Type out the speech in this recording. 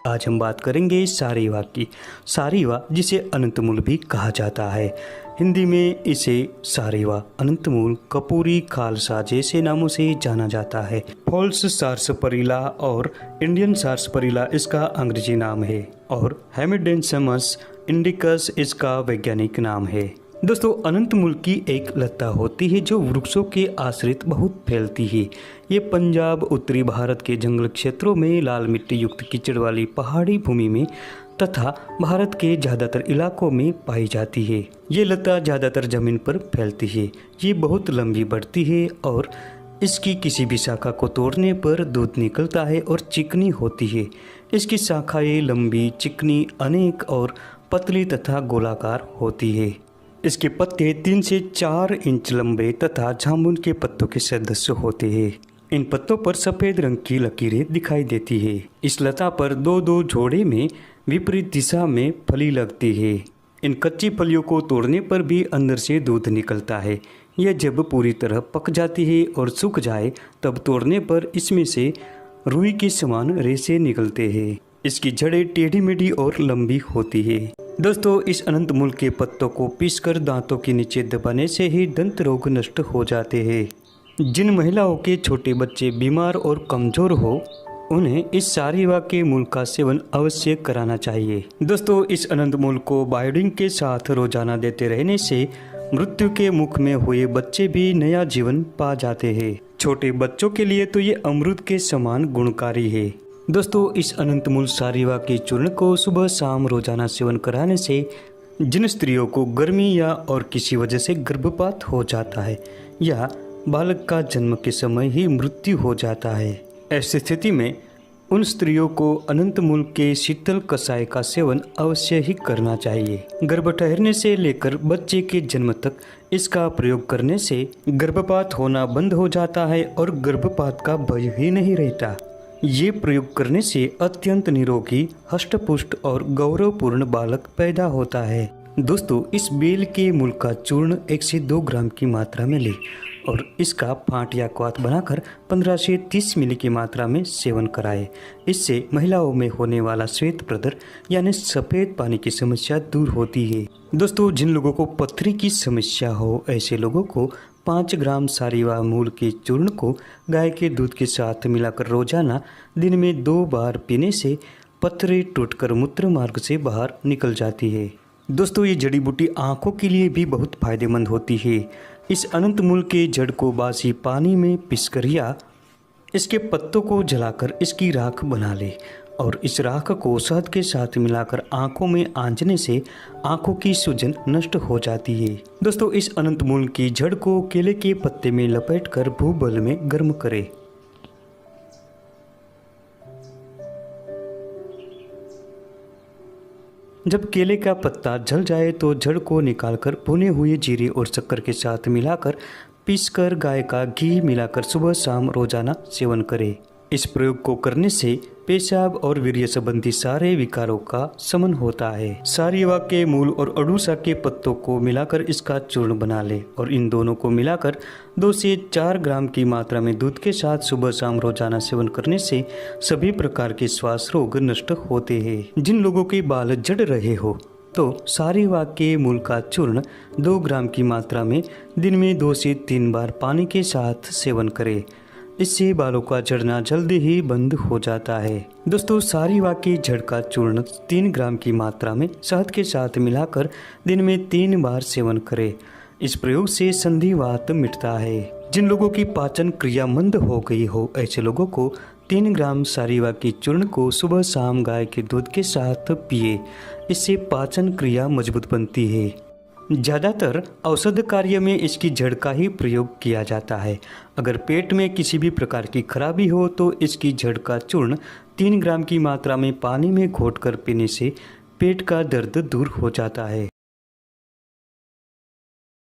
आज हम बात करेंगे सारीवा की। सारीवा जिसे अनंतमूल भी कहा जाता है। हिंदी में इसे सारीवा, अनंतमूल, कपूरी, खालसा जैसे नामों से जाना जाता है। फॉल्स सार्सपरिला और इंडियन सार्सपरिला इसका अंग्रेजी नाम है और हेमिडेन्समस इंडिकस इसका वैज्ञानिक नाम है। दोस्तों, अनंतमूल की एक लता होती है जो वृक्षों के आश्रित बहुत फैलती है। ये पंजाब, उत्तरी भारत के जंगल क्षेत्रों में, लाल मिट्टी युक्त कीचड़ वाली पहाड़ी भूमि में तथा भारत के ज़्यादातर इलाकों में पाई जाती है। ये लता ज़्यादातर जमीन पर फैलती है। ये बहुत लंबी बढ़ती है और इसकी किसी भी शाखा को तोड़ने पर दूध निकलता है और चिकनी होती है। इसकी शाखाएं लंबी, चिकनी, अनेक और पतली तथा गोलाकार होती है। इसके पत्ते 3 से 4 इंच लंबे तथा जामुन के पत्तों के सदृश होते हैं। इन पत्तों पर सफ़ेद रंग की लकीरें दिखाई देती है। इस लता पर दो जोड़े में विपरीत दिशा में फली लगती है। इन कच्ची फलियों को तोड़ने पर भी अंदर से दूध निकलता है। यह जब पूरी तरह पक जाती है और सूख जाए तब तोड़ने पर इसमें से रुई के समान रेशे निकलते हैं। इसकी जड़ें टेढ़ी मेढ़ी और लंबी होती है। दोस्तों, इस अनंतमूल के पत्तों को पीसकर दांतों के नीचे दबाने से ही दंत रोग नष्ट हो जाते हैं। जिन महिलाओं के छोटे बच्चे बीमार और कमज़ोर हो उन्हें इस सारीवा के मूल का सेवन अवश्य कराना चाहिए। दोस्तों, इस अनंतमूल को बायोडिन के साथ रोजाना देते रहने से मृत्यु के मुख में हुए बच्चे भी नया जीवन पा जाते हैं। छोटे बच्चों के लिए तो ये अमृत के समान गुणकारी है। दोस्तों, इस अनंतमूल सारीवा के चूर्ण को सुबह शाम रोजाना सेवन कराने से जिन स्त्रियों को गर्मी या और किसी वजह से गर्भपात हो जाता है या बालक का जन्म के समय ही मृत्यु हो जाता है, ऐसी स्थिति में उन स्त्रियों को अनंतमूल के शीतल कषाय का सेवन अवश्य ही करना चाहिए। गर्भ ठहरने से लेकर बच्चे के जन्म तक इसका प्रयोग करने से गर्भपात होना बंद हो जाता है और गर्भपात का भय ही नहीं रहता। ये प्रयोग करने से अत्यंत निरोगी, हष्टपुष्ट और गौरवपूर्ण बालक पैदा होता है। दोस्तों, इस बेल के मूल का चूर्ण 1 से 2 ग्राम की मात्रा में लें और इसका फांट या क्वाथ बनाकर 15 से 30 मिली की मात्रा में सेवन कराएं। इससे महिलाओं में होने वाला श्वेत प्रदर यानी सफ़ेद पानी की समस्या दूर होती है। दोस्तों, जिन लोगों को पथरी की समस्या हो ऐसे लोगों को 5 ग्राम सारीवा मूल के चूर्ण को गाय के दूध के साथ मिलाकर रोजाना दिन में 2 बार पीने से पथरी टूटकर मूत्र मार्ग से बाहर निकल जाती है। दोस्तों, ये जड़ी बूटी आँखों के लिए भी बहुत फायदेमंद होती है। इस अनंतमूल के जड़ को बासी पानी में पीसकर या इसके पत्तों को जलाकर इसकी राख बना ले और इस राख को शहद के साथ मिलाकर आंखों में आंजने से आंखों की सूजन नष्ट हो जाती है। दोस्तों, इस अनंतमूल की जड़ को केले के पत्ते में लपेटकर भूबल में गर्म करें। जब केले का पत्ता जल जाए तो जड़ को निकालकर भुने हुए जीरे और शक्कर के साथ मिलाकर पीसकर गाय का घी मिलाकर सुबह शाम रोजाना सेवन करें। इस प्रयोग को करने से पेशाब और वीर्य संबंधी सारे विकारों का शमन होता है। सारीवा के मूल और अड़ूसा के पत्तों को मिलाकर इसका चूर्ण बना ले और इन दोनों को मिलाकर 2 से 4 ग्राम की मात्रा में दूध के साथ सुबह शाम रोजाना सेवन करने से सभी प्रकार के श्वास रोग नष्ट होते हैं। जिन लोगों के बाल झड़ रहे हो तो सारीवा के मूल का चूर्ण 2 ग्राम की मात्रा में दिन में 2 से 3 बार पानी के साथ सेवन करें। इससे बालों का झड़ना जल्दी ही बंद हो जाता है। दोस्तों, सारीवा की जड़ का चूर्ण 3 ग्राम की मात्रा में शहद के साथ मिलाकर दिन में 3 बार सेवन करें। इस प्रयोग से संधिवात मिटता है। जिन लोगों की पाचन क्रिया मंद हो गई हो ऐसे लोगों को 3 ग्राम सारीवा की चूर्ण को सुबह शाम गाय के दूध के साथ पिए। इससे पाचन क्रिया मजबूत बनती है। ज़्यादातर औषध कार्य में इसकी जड़ का ही प्रयोग किया जाता है। अगर पेट में किसी भी प्रकार की खराबी हो तो इसकी जड़ का चूर्ण 3 ग्राम की मात्रा में पानी में घोटकर पीने से पेट का दर्द दूर हो जाता है।